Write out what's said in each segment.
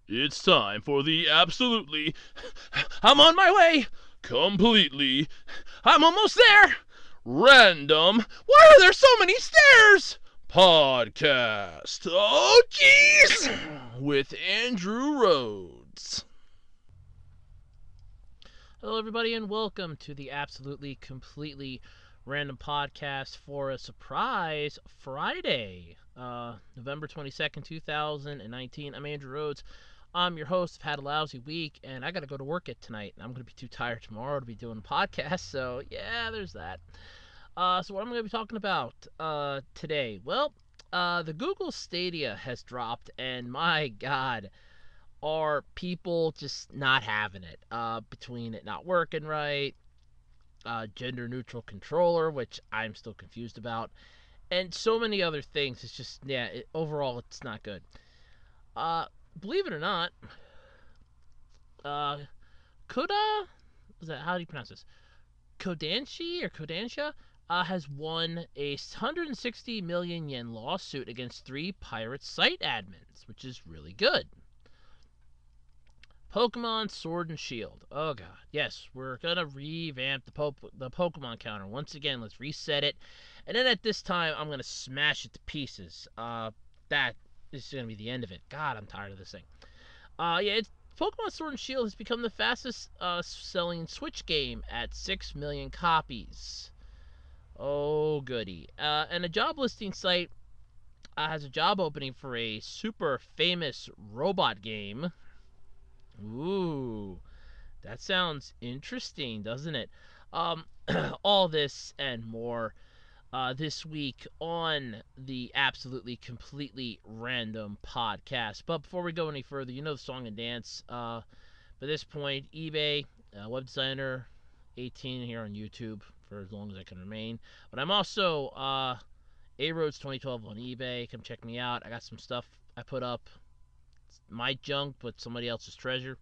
It's time for the absolutely. I'm on my way! Completely. I'm almost there! Random. Why are there so many stairs? Podcast. Oh, jeez! With Andrew Rhodes. Hello, everybody, and welcome to the absolutely, completely random podcast for a surprise Friday, November 22nd, 2019. I'm Andrew Rhodes. I'm your host. I've had a lousy week, and I got to go to work tonight. I'm going to be too tired tomorrow to be doing a podcast, so yeah, there's that. So what I'm going to be talking about today? Well, the Google Stadia has dropped, and my God, are people just not having it. Between it not working right, gender neutral controller, which I'm still confused about, and so many other things. It's just, yeah, overall, it's not good. Believe it or not, uh, Koda, is that, how do you pronounce this? Kodansha has won a 160 million yen lawsuit against 3 pirate site admins, which is really good. Pokemon Sword and Shield. Oh god, yes, we're gonna revamp the Pokemon counter once again. Let's reset it, and then at this time, I'm gonna smash it to pieces. That is gonna be the end of it. God, I'm tired of this thing. It's Pokemon Sword and Shield has become the fastest selling Switch game at 6 million copies. Oh goody. And a job listing site has a job opening for a super famous robot game. Ooh, that sounds interesting, doesn't it? All this and more this week on the Absolutely Completely Random podcast. But before we go any further, you know the song and dance. By this point, eBay, web designer, 18 here on YouTube for as long as I can remain. But I'm also A-Roads 2012 on eBay. Come check me out. I got some stuff I put up. It's my junk, but somebody else's treasure.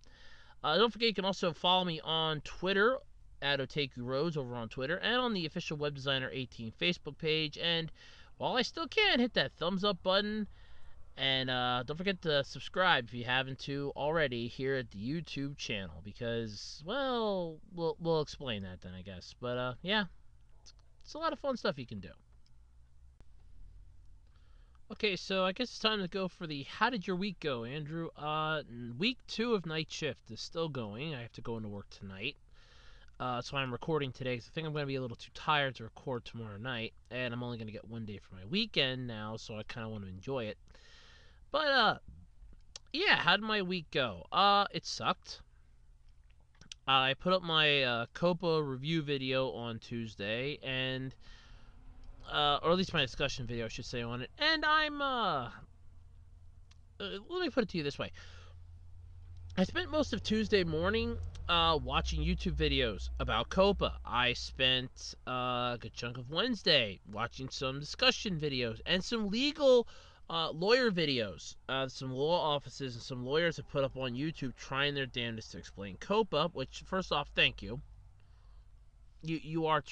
Don't forget, you can also follow me on Twitter at Otaku Rhodes over on Twitter, and on the official Web Designer 18 Facebook page. And while I still can, hit that thumbs up button, and don't forget to subscribe if you haven't to already here at the YouTube channel, because, well, we'll explain that then, I guess. But yeah, it's a lot of fun stuff you can do. Okay, so I guess it's time to go for the how did your week go, Andrew? Week 2 of night shift is still going. I have to go into work tonight. So I'm recording today because I think I'm going to be a little too tired to record tomorrow night, and I'm only going to get one day for my weekend now, so I kind of want to enjoy it. But yeah, how did my week go? It sucked. I put up my Copa review video on Tuesday, and or at least my discussion video, I should say, on it. And I'm let me put it to you this way. I spent most of Tuesday morning watching YouTube videos about Copa. I spent a good chunk of Wednesday watching some discussion videos and some legal lawyer videos. Some law offices and some lawyers have put up on YouTube trying their damnedest to explain Copa, which, first off, thank you. You are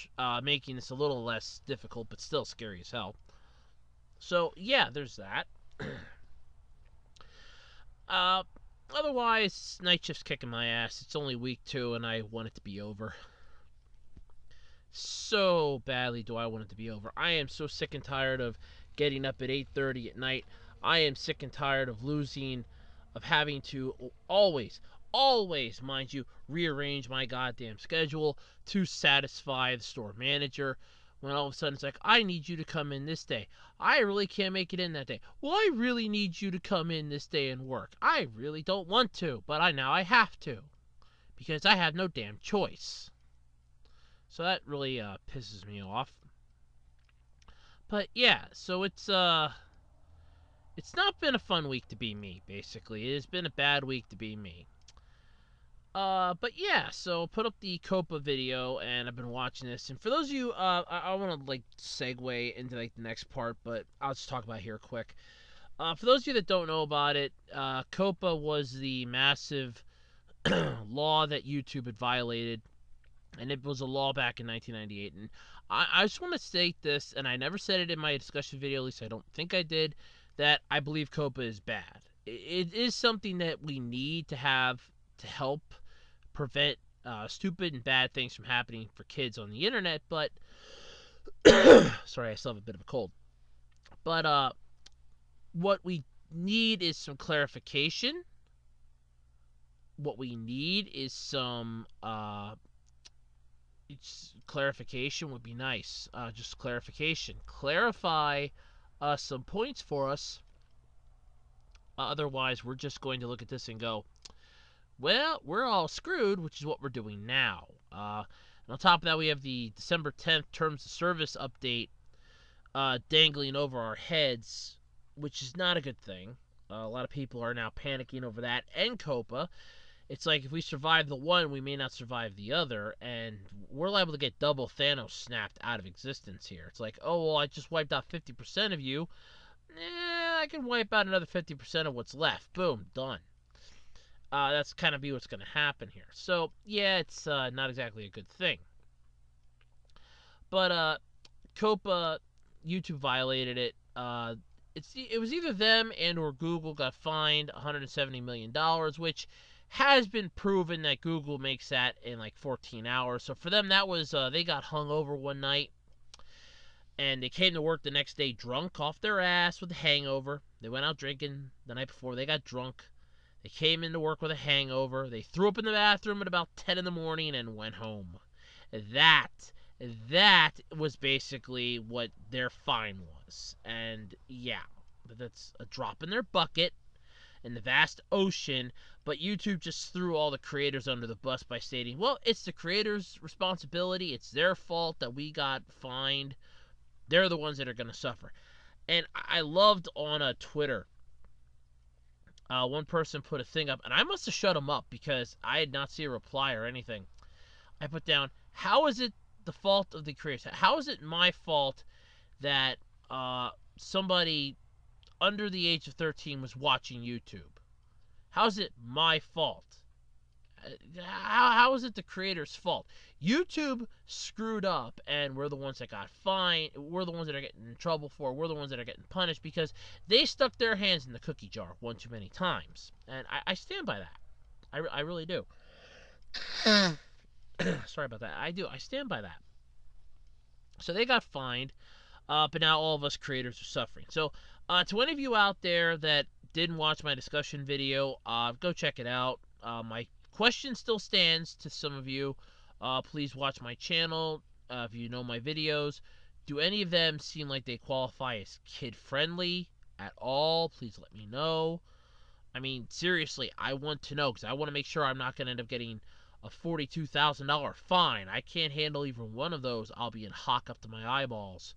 making this a little less difficult, but still scary as hell. So, yeah, there's that. Otherwise, night shift's kicking my ass. It's only week 2, and I want it to be over. So badly do I want it to be over. I am so sick and tired of getting up at 8:30 at night. I am sick and tired of having to always, mind you, rearrange my goddamn schedule to satisfy the store manager. When all of a sudden it's like, I need you to come in this day. I really can't make it in that day. Well, I really need you to come in this day and work. I really don't want to, but now I have to. Because I have no damn choice. So that really pisses me off. But yeah, so it's not been a fun week to be me, basically. It has been a bad week to be me. But yeah, so put up the Copa video, and I've been watching this. And for those of you, I want to segue into the next part, but I'll just talk about it here quick. For those of you that don't know about it, Copa was the massive law that YouTube had violated, and it was a law back in 1998. And I just want to state this, and I never said it in my discussion video, at least I don't think I did, that I believe Copa is bad. it is something that we need to have to help prevent stupid and bad things from happening for kids on the internet. But sorry, I still have a bit of a cold. But what we need is some clarification. What we need is some clarification would be nice. Just clarification. Clarify some points for us. Otherwise, we're just going to look at this and go, well, we're all screwed, which is what we're doing now. And on top of that, we have the December 10th Terms of Service update dangling over our heads, which is not a good thing. A lot of people are now panicking over that. And COPA. It's like if we survive the one, we may not survive the other, and we're liable to get double Thanos snapped out of existence here. It's like, oh, well, I just wiped out 50% of you. I can wipe out another 50% of what's left. Boom, done. That's kind of be what's going to happen here. So, yeah, it's not exactly a good thing. But COPA, YouTube violated it. It was either them and or Google got fined $170 million, which has been proven that Google makes that in like 14 hours. So for them, that was, they got hung over one night. And they came to work the next day drunk off their ass with a hangover. They went out drinking the night before. They got drunk. They came into work with a hangover. They threw up in the bathroom at about 10 in the morning and went home. That was basically what their fine was. And yeah, that's a drop in their bucket in the vast ocean. But YouTube just threw all the creators under the bus by stating, well, it's the creators' responsibility. It's their fault that we got fined. They're the ones that are going to suffer. And I loved on Twitter, one person put a thing up, and I must have shut him up because I did not see a reply or anything. I put down, how is it the fault of the creators? How is it my fault that somebody under the age of 13 was watching YouTube? How is it my fault? How is it the creator's fault? YouTube screwed up, and we're the ones that got fined. We're the ones that are getting in trouble for. We're the ones that are getting punished because they stuck their hands in the cookie jar one too many times. And I stand by that. I really do. Sorry about that. I do. I stand by that. So they got fined, but now all of us creators are suffering. So to any of you out there that didn't watch my discussion video, go check it out. My question still stands to some of you. Please watch my channel if you know my videos. Do any of them seem like they qualify as kid-friendly at all? Please let me know. I mean, seriously, I want to know because I want to make sure I'm not going to end up getting a $42,000 fine. I can't handle even one of those. I'll be in hock up to my eyeballs.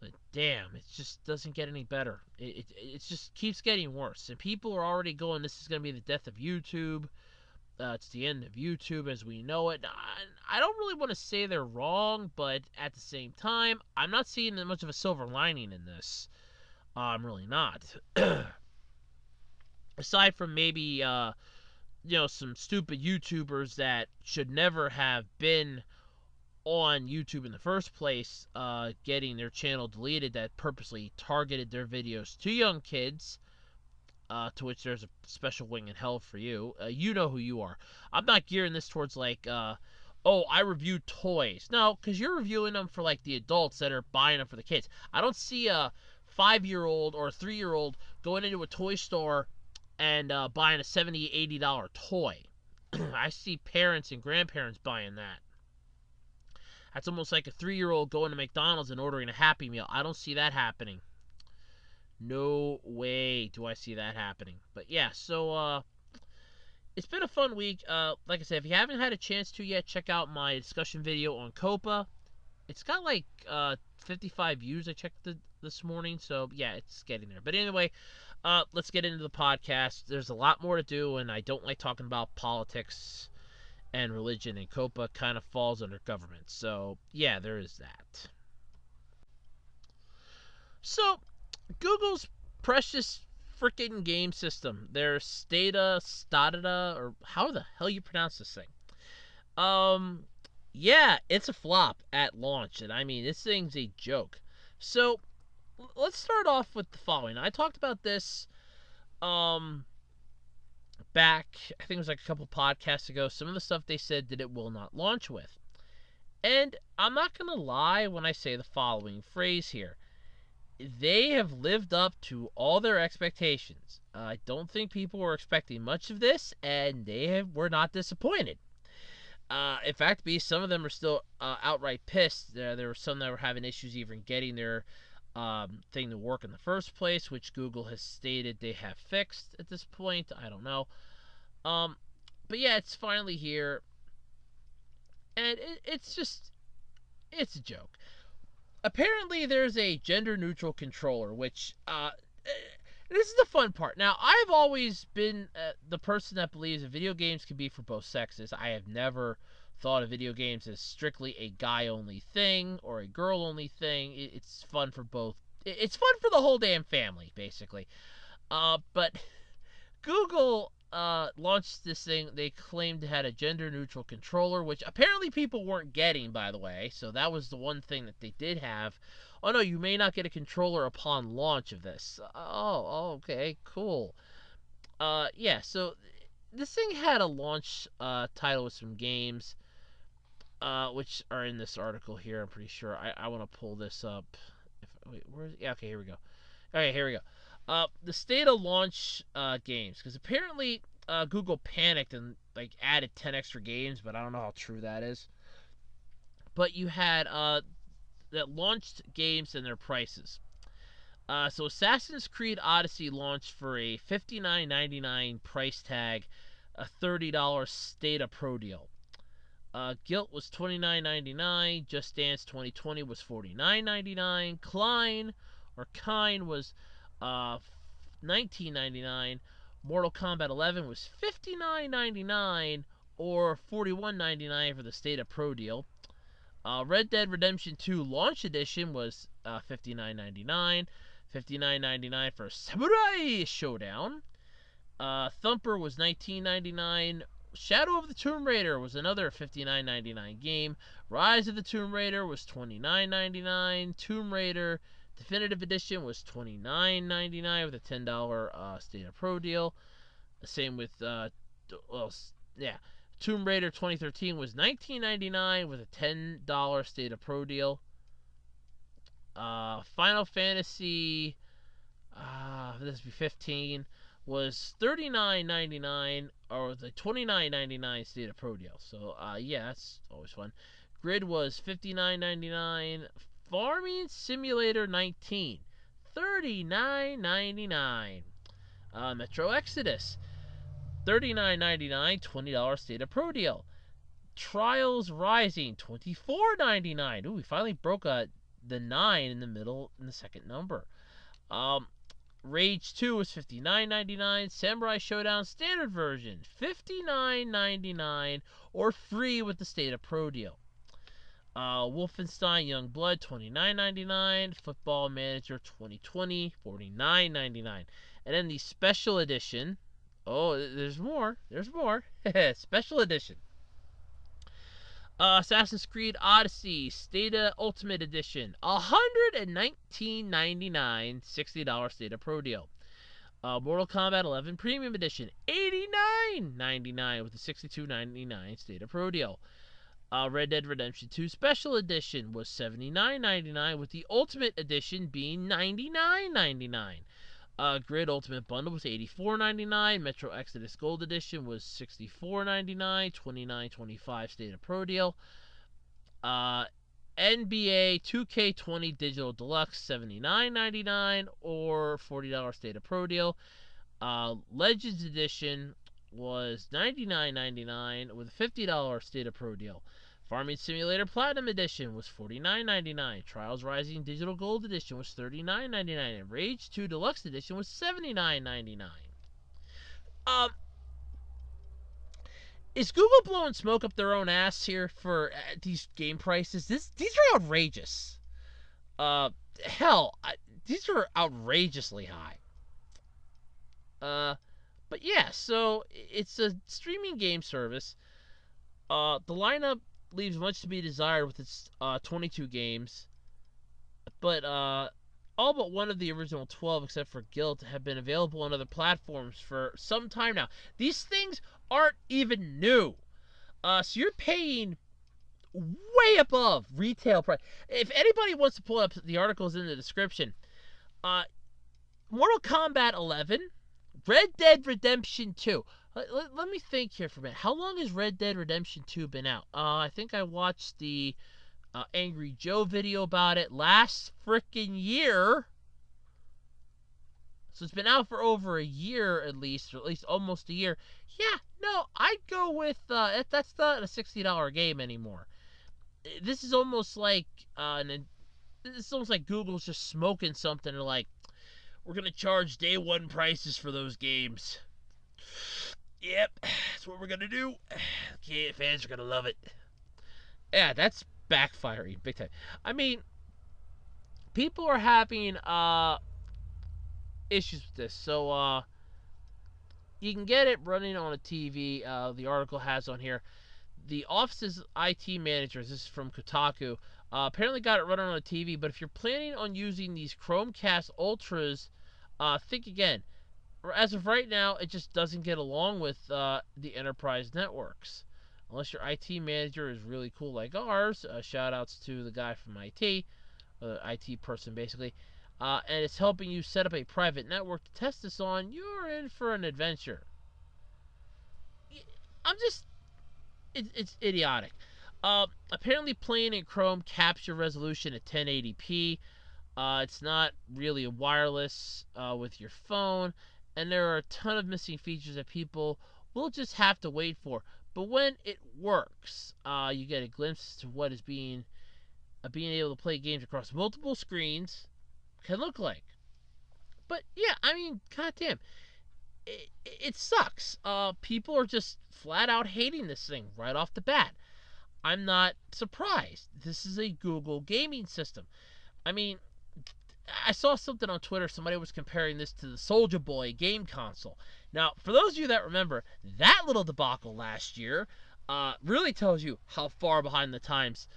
But damn, it just doesn't get any better. It just keeps getting worse. And people are already going, this is going to be the death of YouTube. It's the end of YouTube as we know it. I don't really want to say they're wrong, but at the same time, I'm not seeing that much of a silver lining in this. I'm really not. Aside from maybe, some stupid YouTubers that should never have been on YouTube in the first place, getting their channel deleted that purposely targeted their videos to young kids, to which there's a special wing in hell for you. You know who you are. I'm not gearing this towards like, oh, I review toys. No, because you're reviewing them for like the adults that are buying them for the kids. I don't see a 5-year-old or a 3-year-old going into a toy store and buying a $70, $80 toy. I see parents and grandparents buying that. That's almost like a 3-year-old going to McDonald's and ordering a Happy Meal. I don't see that happening. No way do I see that happening. But yeah, so it's been a fun week. Like I said, if you haven't had a chance to yet, check out my discussion video on COPA. It's got like 55 views. I checked this morning, so yeah, it's getting there. But anyway, let's get into the podcast. There's a lot more to do, and I don't like talking about politics and religion, and COPA kind of falls under government. So yeah, there is that. So Google's precious freaking game system, their Stadia, or how the hell you pronounce this thing? Yeah, it's a flop at launch, and I mean, this thing's a joke. So let's start off with the following. I talked about this um back, I think it was like a couple podcasts ago, some of the stuff they said that it will not launch with. And I'm not going to lie when I say the following phrase here. They have lived up to all their expectations. I don't think people were expecting much of this, and were not disappointed. In fact, some of them are still outright pissed. There were some that were having issues even getting their thing to work in the first place, which Google has stated they have fixed at this point. I don't know. But yeah, it's finally here, and it's a joke. Apparently, there's a gender-neutral controller, which this is the fun part. Now, I've always been the person that believes that video games can be for both sexes. I have never thought of video games as strictly a guy-only thing or a girl-only thing. It's fun for both. It's fun for the whole damn family, basically. But Google launched this thing. They claimed it had a gender-neutral controller, which apparently people weren't getting, by the way. So that was the one thing that they did have. Oh no, you may not get a controller upon launch of this. Oh, okay, cool. Yeah, so this thing had a launch title with some games, which are in this article here. I'm pretty sure. I want to pull this up. Yeah, okay, here we go. Okay, here we go. The state of launch games, because apparently Google panicked and like added 10 extra games, but I don't know how true that is. But you had that launched games and their prices. So Assassin's Creed Odyssey launched for a $59.99 price tag, a $30 Stadia Pro deal. Guilt was $29.99. Just Dance 2020 was $49.99. Kine was $19.99. Mortal Kombat 11 was $59.99 or $41.99 for the Stadia Pro deal. Red Dead Redemption 2 Launch Edition was $59.99. $59.99 for Samurai Showdown. Thumper was $19.99. Shadow of the Tomb Raider was another $59.99 game. Rise of the Tomb Raider was $29.99. Tomb Raider Definitive Edition was $29.99 with a $10 Stadia Pro deal. Same with Tomb Raider 2013 was $19.99 with a $10 Stadia Pro deal. Final Fantasy, this would be 15, was $39.99 or the $29.99 Stadia Pro deal. So yeah, that's always fun. Grid was $59.99. Farming Simulator 19, $39.99. Metro Exodus, $39.99, $20 Stadia Pro deal. Trials Rising, $24.99. Ooh, we finally broke the 9 in the middle in the second number. Rage 2 was $59.99. Samurai Showdown Standard Version, $59.99 or free with the Stadia Pro deal. Wolfenstein Young Blood, $29.99. Football Manager 2020, $49.99. And then the special edition. Oh, there's more. Special edition. Assassin's Creed Odyssey Stadia Ultimate Edition, $119.99, $60 Stadia Pro deal. Mortal Kombat 11 Premium Edition, $89.99 with a $62.99 Stadia Pro deal. Red Dead Redemption 2 Special Edition was $79.99 with the Ultimate Edition being $99.99. Grid Ultimate Bundle was $84.99. Metro Exodus Gold Edition was $64.99. $29.25 Stadia Pro deal. NBA 2K20 Digital Deluxe $79.99 or $40 Stadia Pro deal. Legends Edition was $99.99 with a $50 Stadia Pro deal. Farming Simulator Platinum Edition was $49.99. Trials Rising Digital Gold Edition was $39.99. And Rage 2 Deluxe Edition was $79.99. Is Google blowing smoke up their own ass here for these game prices? These are outrageous. These are outrageously high. But yeah, so it's a streaming game service. The lineup leaves much to be desired with its 22 games. But all but one of the original 12, except for Guild, have been available on other platforms for some time now. These things aren't even new. So you're paying way above retail price. If anybody wants to pull up the articles in the description, uh, Mortal Kombat 11, Red Dead Redemption 2. Let me think here for a minute. How long has Red Dead Redemption 2 been out? I think I watched the Angry Joe video about it last freaking year. So it's been out for over a year at least, or at least almost a year. Yeah, no, I'd go with that's not a $60 game anymore. This is almost like this is almost like Google's just smoking something. They're like, we're gonna charge day one prices for those games. Yep, that's what we're gonna do. Okay, fans are gonna love it. Yeah, that's backfiring big time. I mean, people are having issues with this. So you can get it running on a TV. The article has on here. The office's IT managers, this is from Kotaku, apparently got it running on a TV, but if you're planning on using these Chromecast Ultras, think again. As of right now, it just doesn't get along with the enterprise networks. Unless your IT manager is really cool like ours, shout outs to the guy from IT, IT person basically, and it's helping you set up a private network to test this on, you're in for an adventure. It's idiotic. Apparently playing in Chrome caps your resolution at 1080p. It's not really wireless with your phone, and there are a ton of missing features that people will just have to wait for. But when it works, you get a glimpse to what is being able to play games across multiple screens can look like. But yeah, I mean, goddamn, it sucks. People are just flat out hating this thing right off the bat. I'm not surprised. This is a Google gaming system. I mean, I saw something on Twitter. Somebody was comparing this to the Soulja Boy game console. Now, for those of you that remember, that little debacle last year really tells you how far behind the times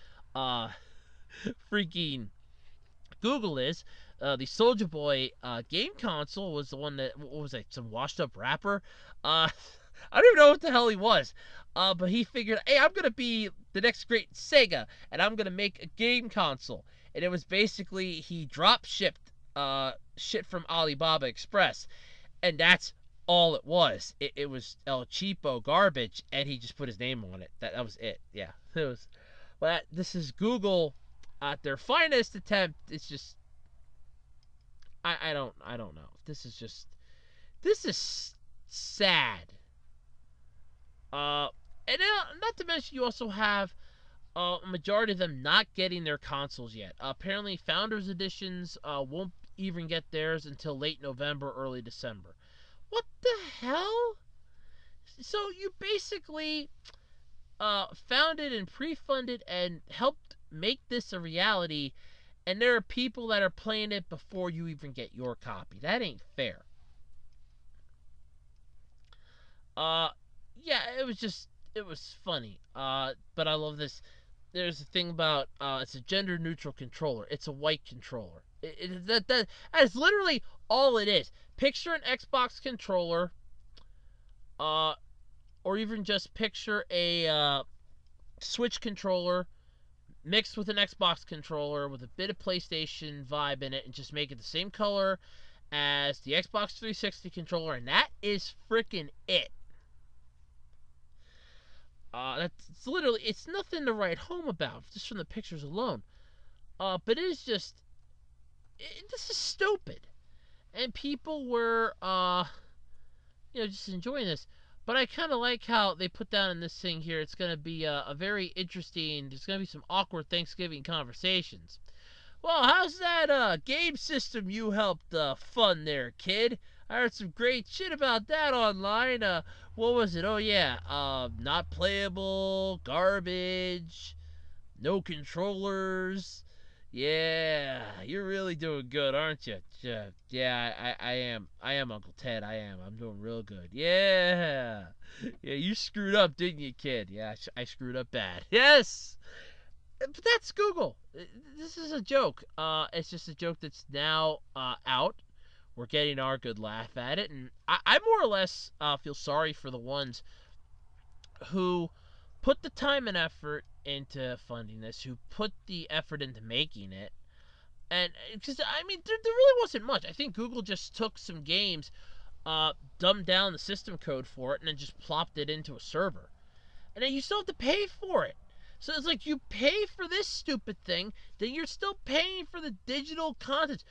freaking Google is. The Soulja Boy game console was the one that, what was it, some washed up rapper? I don't even know what the hell he was. But he figured, hey, I'm going to be the next great Sega, and I'm going to make a game console. And it was basically, he drop shipped shit from Alibaba Express. And that's all it was. It was El Cheapo garbage, and he just put his name on it. That was it. Yeah. It was. But this is Google at their finest attempt. It's just, I don't know. This is sad. And not to mention, you also have a majority of them not getting their consoles yet. Apparently, Founders Editions won't even get theirs until late November, early December. What the hell? So you basically founded and pre-funded and helped make this a reality, and there are people that are playing it before you even get your copy. That ain't fair. Yeah, it was funny. But I love this. There's a thing about it's a gender neutral controller. It's a white controller. That is literally all it is. Picture an Xbox controller, or even just picture a Switch controller mixed with an Xbox controller with a bit of PlayStation vibe in it, and just make it the same color as the Xbox 360 controller, and that is freaking it. That's literally, it's nothing to write home about, just from the pictures alone. But it is just, this is stupid. And people were, just enjoying this. But I kind of like how they put down in this thing here, it's going to be a very interesting, there's going to be some awkward Thanksgiving conversations. Well, how's that game system you helped fund there, kid? I heard some great shit about that online. What was it? Oh, yeah. Not playable, garbage, no controllers. Yeah, you're really doing good, aren't you? Yeah, I am. I am Uncle Ted. I am. I'm doing real good. Yeah. Yeah, you screwed up, didn't you, kid? Yeah, I screwed up bad. Yes. But that's Google. This is a joke. It's just a joke that's now out. We're getting our good laugh at it, and I more or less feel sorry for the ones who put the time and effort into funding this, who put the effort into making it. And because I mean, there really wasn't much. I think Google just took some games, dumbed down the system code for it, and then just plopped it into a server. And then you still have to pay for it. So it's like you pay for this stupid thing, then you're still paying for the digital content.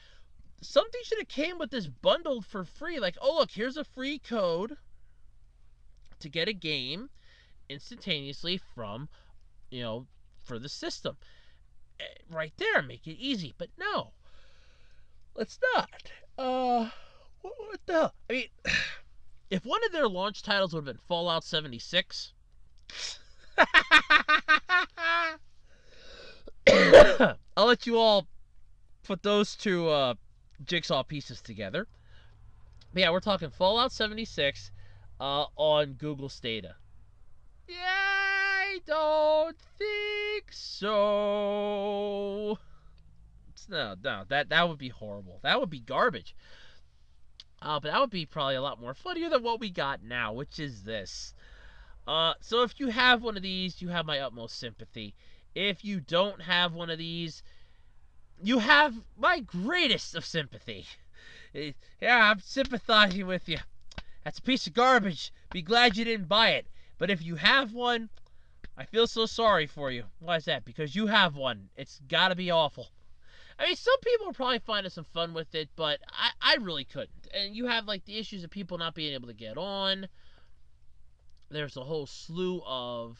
Something should have came with this bundled for free. Like, oh look, here's a free code to get a game instantaneously from, for the system. Right there, make it easy. But no, let's not. What the hell? I mean, if one of their launch titles would have been Fallout 76, I'll let you all put those two jigsaw pieces together. But yeah, we're talking Fallout 76 on Google Stadia. Yeah, I don't think so. No, that would be horrible. That would be garbage. But that would be probably a lot more funnier than what we got now, which is this. So if you have one of these, you have my utmost sympathy. If you don't have one of these, you have my greatest of sympathy. Yeah, I'm sympathizing with you. That's a piece of garbage. Be glad you didn't buy it. But if you have one, I feel so sorry for you. Why is that? Because you have one. It's gotta be awful. I mean, some people are probably finding some fun with it, but I really couldn't. And you have, like, the issues of people not being able to get on. There's a whole slew of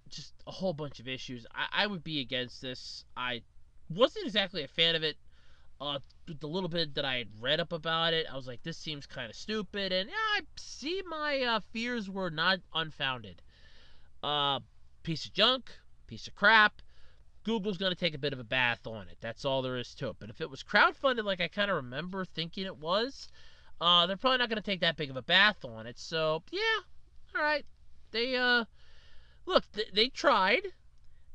just a whole bunch of issues. I would be against this. I wasn't exactly a fan of it. The little bit that I had read up about it, I was like, this seems kind of stupid. And yeah, I see my fears were not unfounded. Piece of junk, piece of crap. Google's going to take a bit of a bath on it. That's all there is to it. But if it was crowdfunded like I kind of remember thinking it was, they're probably not going to take that big of a bath on it. So, yeah, all right. They, look, they tried.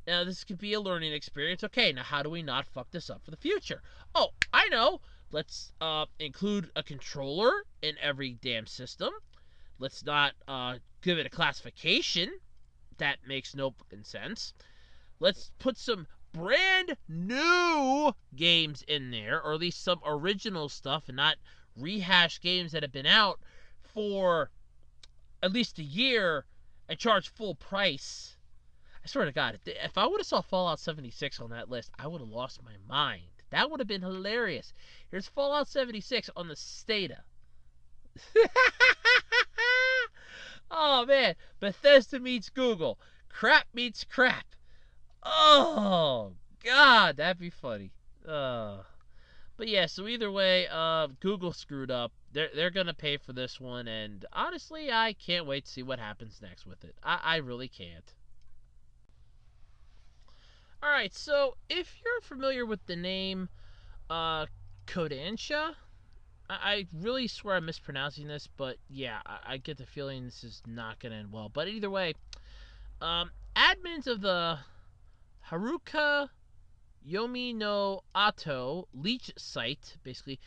Now, this could be a learning experience. Okay, now how do we not fuck this up for the future? Oh, I know. Let's include a controller in every damn system. Let's not give it a classification. That makes no fucking sense. Let's put some brand new games in there, or at least some original stuff, and not rehash games that have been out for at least a year and charge full price. I swear to God, if I would have saw Fallout 76 on that list, I would have lost my mind. That would have been hilarious. Here's Fallout 76 on the Stadia. Oh, man. Bethesda meets Google. Crap meets crap. Oh, God, that'd be funny. But yeah, so either way, Google screwed up. They're going to pay for this one, and honestly, I can't wait to see what happens next with it. I really can't. Alright, so if you're familiar with the name Kodansha, I really swear I'm mispronouncing this, but yeah, I get the feeling this is not going to end well. But either way, admins of the Haruka Yomi no Ato leech site, basically,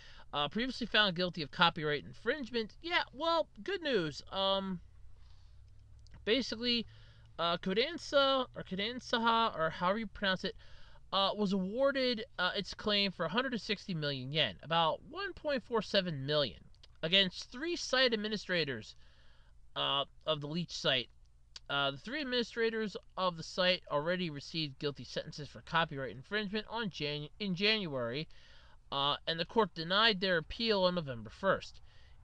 previously found guilty of copyright infringement. Yeah, well, good news. Basically, Kodansaha, or however you pronounce it, was awarded its claim for 160 million yen, about 1.47 million, against 3 site administrators of the leech site. The 3 administrators of the site already received guilty sentences for copyright infringement in January, and the court denied their appeal on November 1st.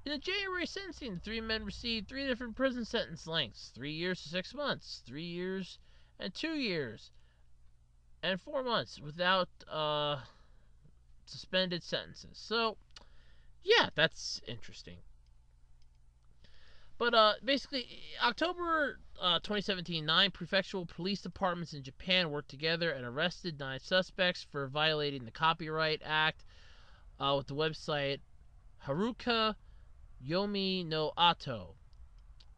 In the January sentencing, the 3 men received 3 different prison sentence lengths: 3 years to 6 months, 3 years and 2 years, and 4 months without suspended sentences. So, yeah, that's interesting. But basically, October 2017, 9 prefectural police departments in Japan worked together and arrested 9 suspects for violating the Copyright Act with the website Haruka Yomi no Ato,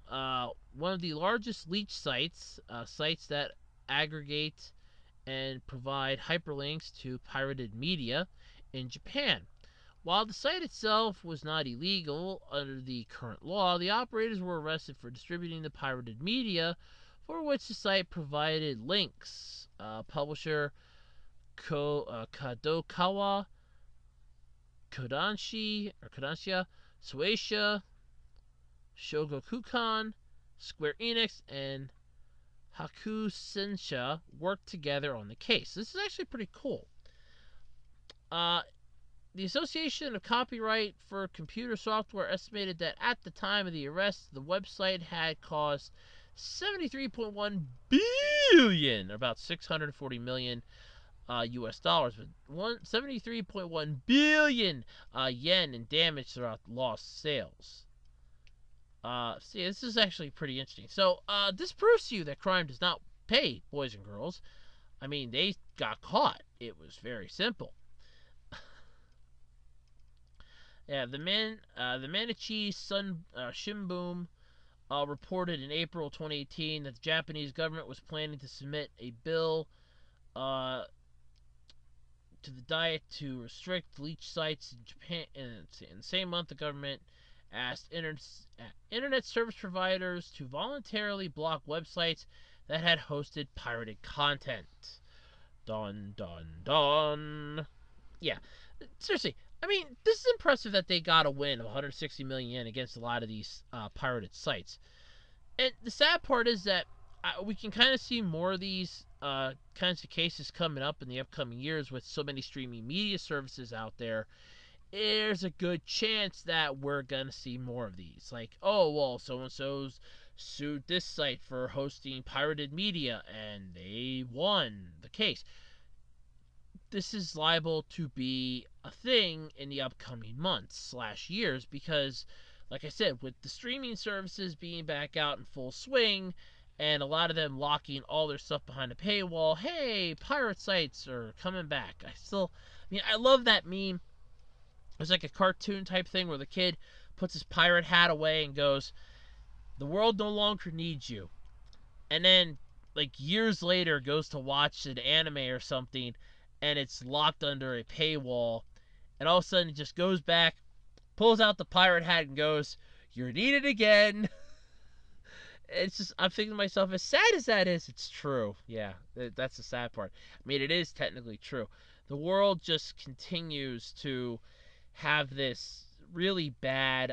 one of the largest leech sites, sites that aggregate and provide hyperlinks to pirated media in Japan. While the site itself was not illegal under the current law, the operators were arrested for distributing the pirated media, for which the site provided links. Publisher Kadokawa, Kodansha, Suecia, Shogokukan, Square Enix, and Hakusensha worked together on the case. This is actually pretty cool. The Association of Copyright for Computer Software estimated that at the time of the arrest, the website had cost $73.1 billion, or about 640 million US dollars, but 73.1 billion yen in damage throughout lost sales. See, this is actually pretty interesting. So, this proves to you that crime does not pay, boys and girls. I mean, they got caught. It was very simple. Yeah, the Manichi Sun Shimbun reported in April 2018 that the Japanese government was planning to submit a bill to the Diet to restrict leech sites in Japan. In the same month, the government asked internet service providers to voluntarily block websites that had hosted pirated content. Dun dun dun. Yeah, seriously. I mean, this is impressive that they got a win of 160 million yen against a lot of these pirated sites. And the sad part is that we can kind of see more of these kinds of cases coming up in the upcoming years with so many streaming media services out there. There's a good chance that we're going to see more of these. Like, oh, well, so-and-so's sued this site for hosting pirated media, and they won the case. This is liable to be a thing in the upcoming months/years because, like I said, with the streaming services being back out in full swing and a lot of them locking all their stuff behind a paywall, hey, pirate sites are coming back. I love that meme. It's like a cartoon type thing where the kid puts his pirate hat away and goes, "The world no longer needs you." And then, like, years later, goes to watch an anime or something, and it's locked under a paywall, and all of a sudden it just goes back, pulls out the pirate hat and goes, "You're needed again." It's just, I'm thinking to myself, as sad as that is, it's true. Yeah, that's the sad part. I mean, it is technically true. The world just continues to have this really bad,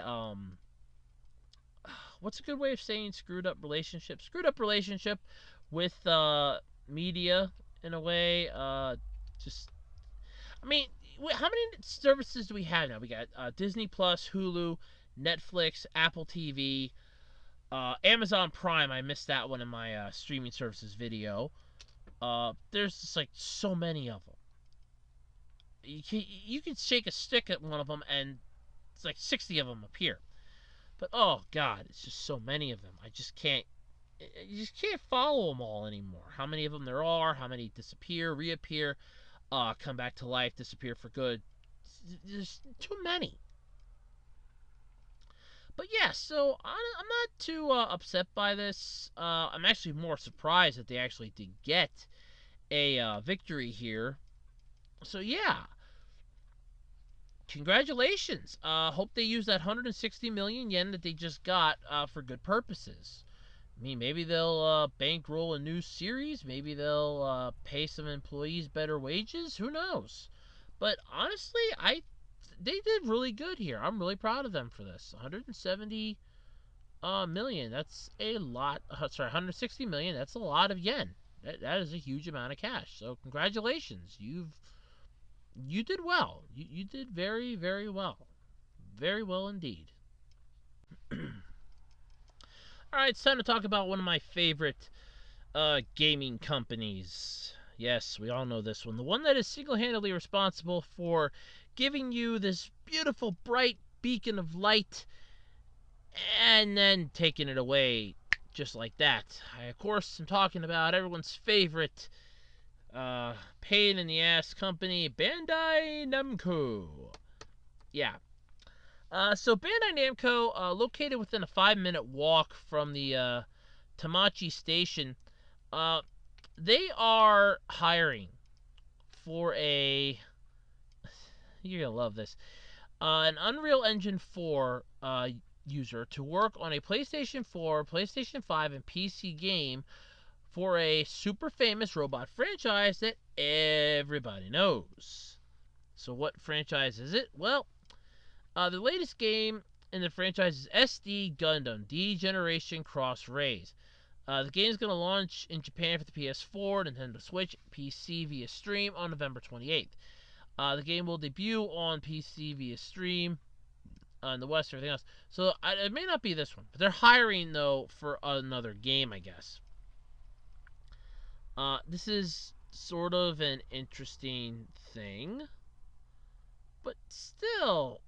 what's a good way of saying screwed up relationship? Screwed up relationship with media, in a way. How many services do we have now? We got Disney Plus, Hulu, Netflix, Apple TV, Amazon Prime. I missed that one in my streaming services video. There's just like so many of them. You can shake a stick at one of them and it's like 60 of them appear. But oh god, it's just so many of them. You just can't follow them all anymore. How many of them there are, how many disappear, reappear, come back to life, disappear for good. There's too many. But yeah, so I'm not too upset by this. I'm actually more surprised that they actually did get a victory here. So yeah, congratulations. Hope they use that 160 million yen that they just got for good purposes. I mean, maybe they'll bankroll a new series. Maybe they'll pay some employees better wages. Who knows? But honestly, they did really good here. I'm really proud of them for this. 170 million. That's a lot. 160 million. That's a lot of yen. That is a huge amount of cash. So congratulations. You did well. You did very, very well. Very well indeed. Alright, it's time to talk about one of my favorite gaming companies. Yes, we all know this one. The one that is single-handedly responsible for giving you this beautiful, bright beacon of light and then taking it away just like that. I, of course, am talking about everyone's favorite pain in the ass company, Bandai Namco. Yeah. So Bandai Namco, located within a 5-minute walk from the Tamachi station, They are hiring for a. You're gonna love this. An Unreal Engine 4 user to work on a PlayStation 4, PlayStation 5, and PC game for a super famous robot franchise that everybody knows. So, what franchise is it? Well, the latest game in the franchise is SD Gundam D-Generation Cross Rays. The game is going to launch in Japan for the PS4, Nintendo Switch, PC via stream on November 28th. The game will debut on PC via stream in the West and everything else. So it may not be this one, but they're hiring though for another game, I guess. This is sort of an interesting thing, but still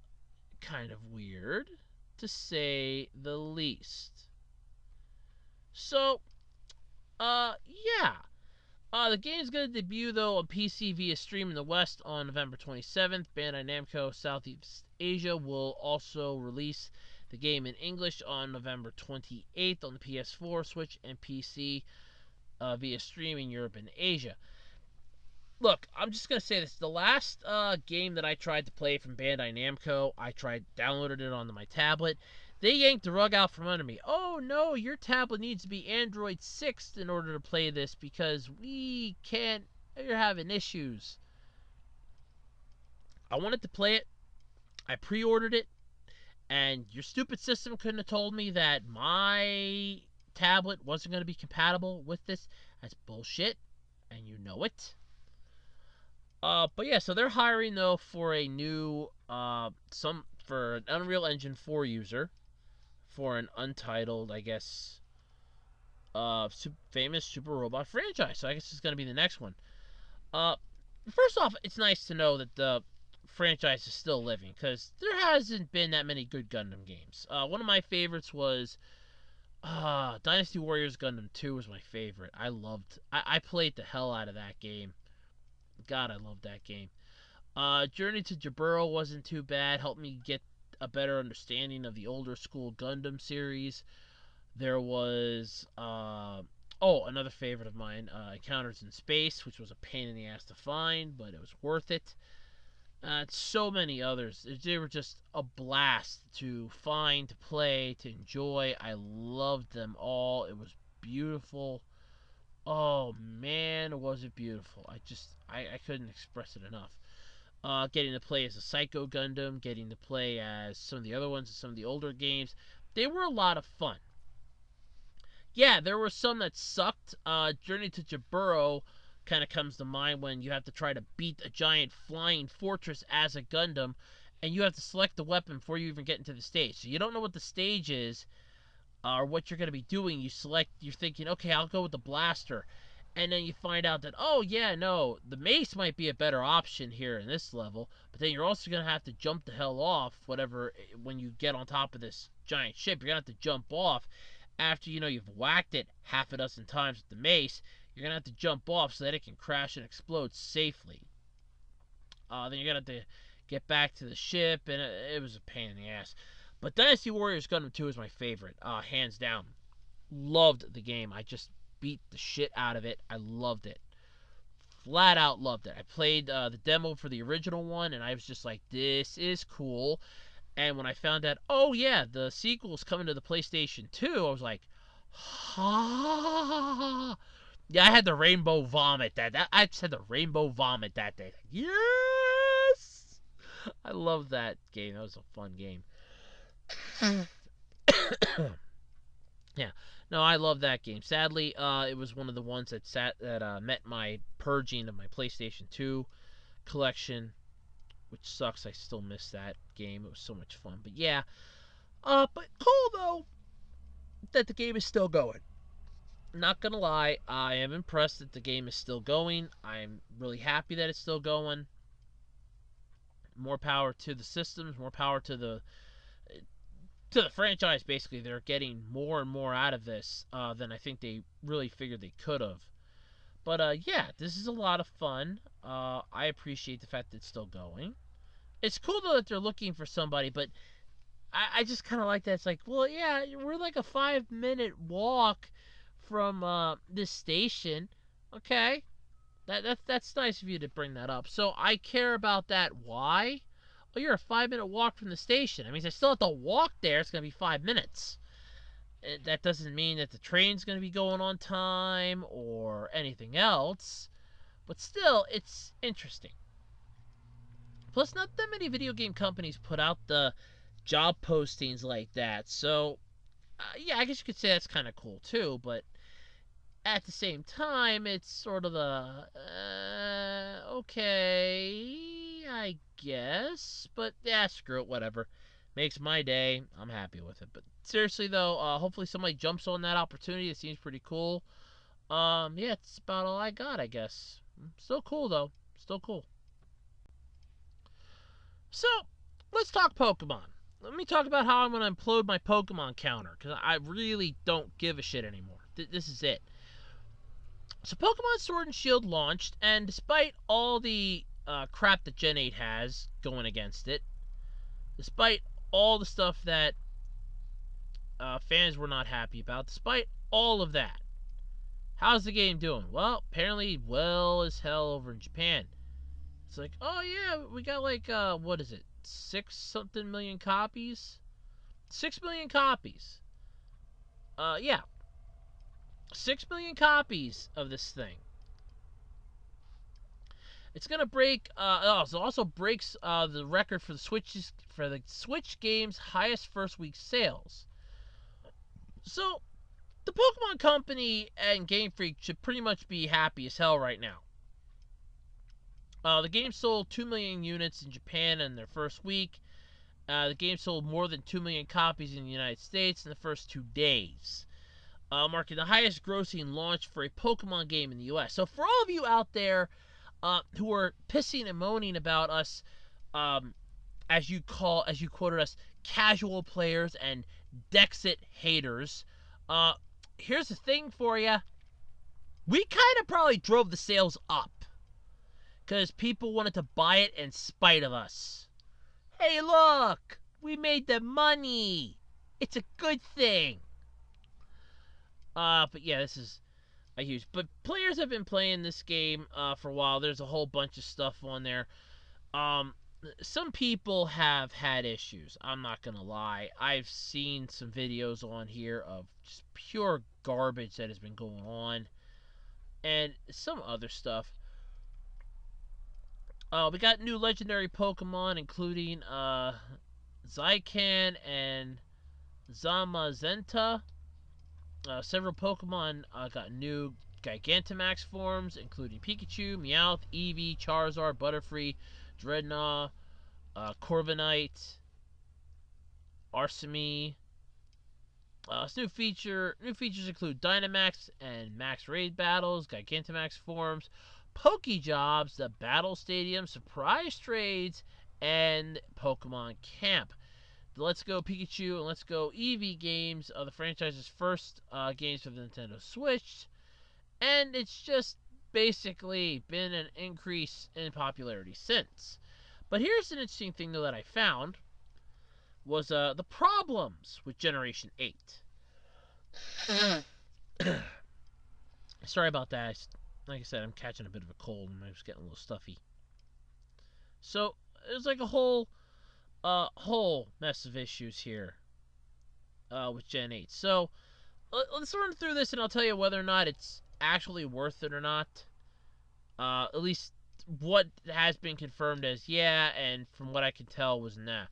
kind of weird, to say the least. So, yeah. The game is going to debut, though, on PC via stream in the West on November 27th. Bandai Namco Southeast Asia will also release the game in English on November 28th on the PS4, Switch, and PC via stream in Europe and Asia. Look, I'm just going to say this. The last game that I tried to play from Bandai Namco, I downloaded it onto my tablet. They yanked the rug out from under me. Oh no, your tablet needs to be Android 6 in order to play this because we can't, you're having issues. I wanted to play it. I pre-ordered it. And your stupid system couldn't have told me that my tablet wasn't going to be compatible with this. That's bullshit. And you know it. But yeah, so they're hiring though for a new, for an Unreal Engine 4 user. For an untitled, I guess, famous Super Robot franchise. So I guess it's going to be the next one. First off, it's nice to know that the franchise is still living, because there hasn't been that many good Gundam games. One of my favorites was Dynasty Warriors Gundam 2 was my favorite. I played the hell out of that game. God, I loved that game. Journey to Jaburo wasn't too bad. Helped me get a better understanding of the older school Gundam series. There was another favorite of mine, Encounters in Space, which was a pain in the ass to find, but it was worth it. So many others. They were just a blast to find, to play, to enjoy. I loved them all. It was beautiful. Oh man, was it beautiful. I couldn't express it enough. Getting to play as a Psycho Gundam, getting to play as some of the other ones in some of the older games. They were a lot of fun. Yeah, there were some that sucked. Journey to Jaburo kind of comes to mind when you have to try to beat a giant flying fortress as a Gundam, and you have to select the weapon before you even get into the stage. So you don't know what the stage is or what you're going to be doing. You're thinking, okay, I'll go with the blaster. And then you find out that, oh yeah, no, the mace might be a better option here in this level, but then you're also going to have to jump the hell off when you get on top of this giant ship. You're going to have to jump off after, you've whacked it half a dozen times with the mace. You're going to have to jump off so that it can crash and explode safely. Then you're going to have to get back to the ship, and it was a pain in the ass. But Dynasty Warriors Gundam 2 is my favorite, hands down. Loved the game. I just beat the shit out of it. I loved it. Flat out loved it. I played the demo for the original one, and I was just like, this is cool. And when I found out, oh yeah, the sequel's coming to the PlayStation 2, I was like, ha. Yeah, I had the rainbow vomit I just had the rainbow vomit that day. Yes! I love that game. That was a fun game. Yeah. No, I love that game. Sadly, it was one of the ones that met my purging of my PlayStation 2 collection, which sucks. I still miss that game. It was so much fun. But yeah, but cool though that the game is still going. Not gonna lie, I am impressed that the game is still going. I'm really happy that it's still going. More power to the systems. More power to the franchise, basically. They're getting more and more out of this than I think they really figured they could have. But yeah, this is a lot of fun. I appreciate the fact that it's still going. It's cool though that they're looking for somebody, but I just kind of like that. It's like, well, yeah, we're like a 5-minute walk from this station. Okay. That's nice of you to bring that up. So I care about that. Why? Oh, you're a 5-minute walk from the station. I mean, I still have to walk there. It's going to be 5 minutes. That doesn't mean that the train's going to be going on time or anything else. But still, it's interesting. Plus, not that many video game companies put out the job postings like that. So, yeah, I guess you could say that's kind of cool too. But at the same time, it's sort of okay, I guess. But yeah, screw it, whatever. Makes my day. I'm happy with it. But seriously though, hopefully somebody jumps on that opportunity. It seems pretty cool. Yeah, it's about all I got, I guess. Still cool though. Still cool. So let's talk Pokemon. Let me talk about how I'm gonna implode my Pokemon counter because I really don't give a shit anymore. This is it. So Pokemon Sword and Shield launched, and despite all the crap that Gen 8 has going against it, despite all the stuff that fans were not happy about, despite all of that, how's the game doing? Well, apparently well as hell over in Japan. It's like, oh yeah, we got like, what is it, 6-something million copies? 6 million copies. Yeah. 6 million copies of this thing. It's gonna break. It also breaks the record for the Switch game's highest first week sales. So, the Pokemon Company and Game Freak should pretty much be happy as hell right now. The game sold 2 million units in Japan in their first week. The game sold more than 2 million copies in the United States in the first 2 days. Marking the highest grossing launch for a Pokemon game in the US. So for all of you out there who are pissing and moaning about us, as you quoted us, casual players and Dexit haters, here's the thing for you. We kind of probably drove the sales up because people wanted to buy it in spite of us. Hey, look, we made the money. It's a good thing. But yeah, this is a huge. But players have been playing this game for a while. There's a whole bunch of stuff on there. Some people have had issues. I'm not gonna lie. I've seen some videos on here of just pure garbage that has been going on, and some other stuff. We got new legendary Pokemon, including Zycan and Zamazenta. Several Pokemon got new Gigantamax forms, including Pikachu, Meowth, Eevee, Charizard, Butterfree, Dreadnought, Corviknight, Arceus. New features include Dynamax and Max Raid battles, Gigantamax forms, Pokejobs, the Battle Stadium, surprise trades, and Pokemon Camp. The Let's Go Pikachu and Let's Go Eevee games are the franchise's first games for the Nintendo Switch, and it's just basically been an increase in popularity since. But here's an interesting thing, though, that I found was the problems with Generation 8. Sorry about that. Like I said, I'm catching a bit of a cold and I was getting a little stuffy. So, there's like a whole mess of issues here with Gen 8. So, let's run through this and I'll tell you whether or not it's actually worth it or not. At least what has been confirmed as yeah, and from what I can tell was nah.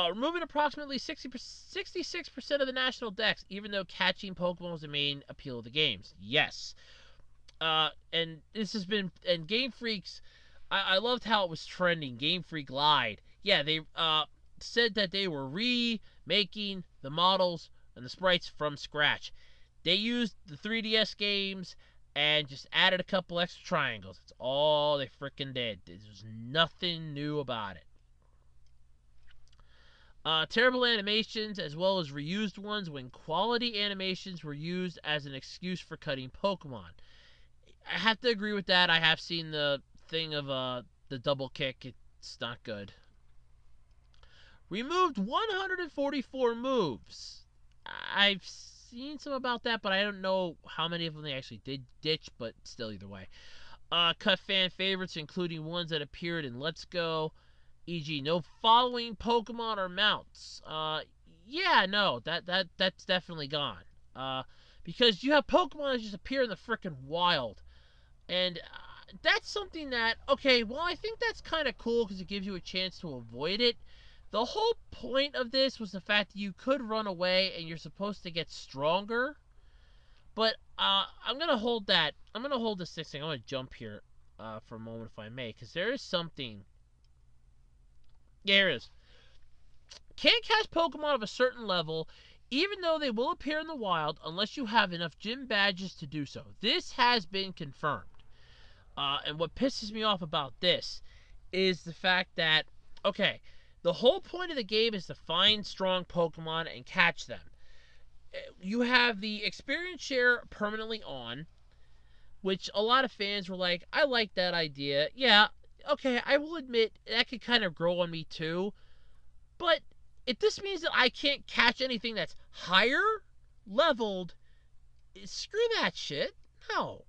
Removing approximately 66% of the national dex, even though catching Pokemon was the main appeal of the games. Yes. And this has been, and Game Freak's, I loved how it was trending. Game Freak lied. Yeah, they said that they were remaking the models and the sprites from scratch. They used the 3DS games and just added a couple extra triangles. That's all they freaking did. There's nothing new about it. Terrible animations as well as reused ones when quality animations were used as an excuse for cutting Pokemon. I have to agree with that. I have seen the thing of the double kick. It's not good. Removed 144 moves. I've seen some about that, but I don't know how many of them they actually did ditch, but still, either way. Cut fan favorites, including ones that appeared in Let's Go, e.g., no following Pokemon or mounts. Yeah, no, that's definitely gone. Because you have Pokemon that just appear in the frickin' wild. And that's something that, okay, well, I think that's kind of cool because it gives you a chance to avoid it. The whole point of this was the fact that you could run away and you're supposed to get stronger. But I'm going to hold that. I'm going to hold this next thing. I'm going to jump here for a moment if I may, because there is something. Yeah, here it is. Can't catch Pokemon of a certain level, even though they will appear in the wild, unless you have enough gym badges to do so. This has been confirmed. And what pisses me off about this is the fact that, okay, the whole point of the game is to find strong Pokemon and catch them. You have the experience share permanently on, which a lot of fans were like, I like that idea. Yeah, okay, I will admit that could kind of grow on me too. But if this means that I can't catch anything that's higher leveled, screw that shit. No.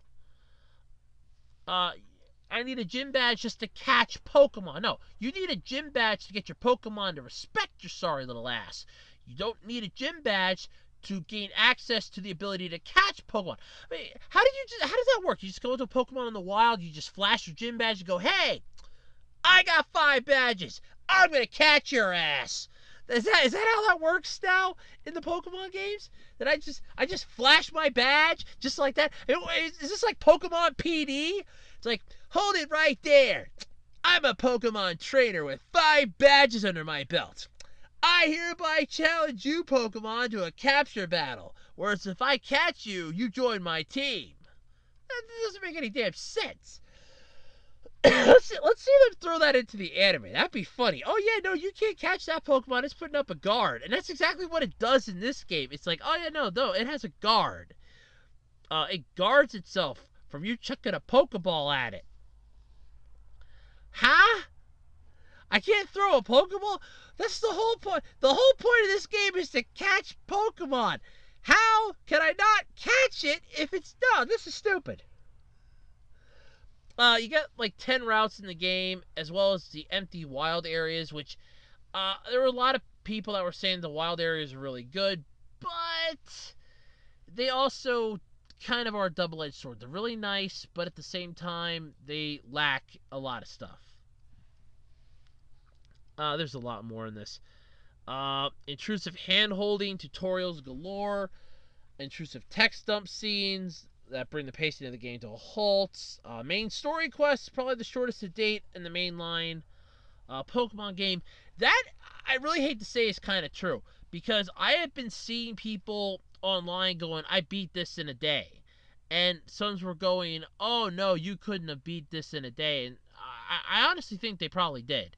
I need a gym badge just to catch Pokemon. No, you need a gym badge to get your Pokemon to respect your sorry little ass. You don't need a gym badge to gain access to the ability to catch Pokemon. I mean, how does that work? You just go into a Pokemon in the wild, you just flash your gym badge and go, hey, I got 5 badges. I'm gonna catch your ass. Is that how that works now in the Pokemon games? That I just flash my badge just like that? Is this like Pokemon PD? It's like, hold it right there. I'm a Pokemon trainer with 5 badges under my belt. I hereby challenge you, Pokemon, to a capture battle. Whereas if I catch you, you join my team. That doesn't make any damn sense. Let's see them throw that into the anime. That'd be funny. Oh yeah, no, you can't catch that Pokemon. It's putting up a guard. And that's exactly what it does in this game. It's like, oh yeah, no, it has a guard. It guards itself from you chucking a Pokeball at it. Huh? I can't throw a Pokeball? That's the whole point. The whole point of this game is to catch Pokemon. How can I not catch it if it's... No, this is stupid. You got like 10 routes in the game, as well as the empty wild areas, which there were a lot of people that were saying the wild areas are really good, but they also kind of are a double-edged sword. They're really nice, but at the same time, they lack a lot of stuff. There's a lot more in this. Intrusive hand-holding, tutorials galore, intrusive text dump scenes that bring the pacing of the game to a halt. Main story quest, probably the shortest to date in the main line. Pokemon game. That, I really hate to say, is kind of true. Because I have been seeing people online going, I beat this in a day. And some were going, oh no, you couldn't have beat this in a day. And I honestly think they probably did.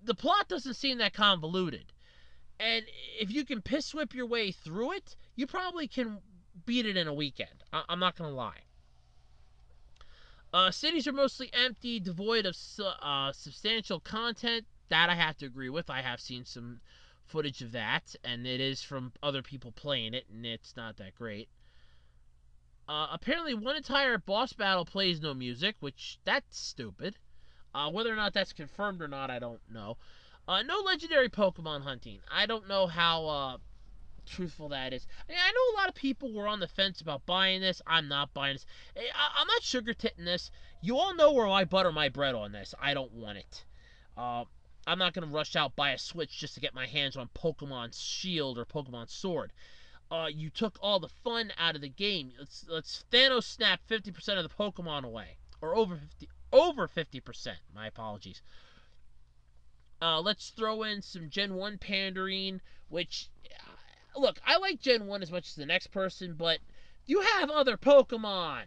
The plot doesn't seem that convoluted. And if you can piss whip your way through it, you probably can beat it in a weekend. I'm not going to lie. Cities are mostly empty, devoid of substantial content. That I have to agree with. I have seen some footage of that, and it is from other people playing it, and it's not that great. Apparently, one entire boss battle plays no music, which, that's stupid. Whether or not that's confirmed or not, I don't know. No legendary Pokemon hunting. I don't know how truthful that is. I know a lot of people were on the fence about buying this. I'm not buying this. I'm not sugar-titting this. You all know where I butter my bread on this. I don't want it. I'm not going to rush out, buy a Switch just to get my hands on Pokemon Shield or Pokemon Sword. You took all the fun out of the game. Let's Thanos snap 50% of the Pokemon away. Or over 50%. My apologies. Let's throw in some Gen 1 pandering, which... Look, I like Gen 1 as much as the next person, but you have other Pokemon.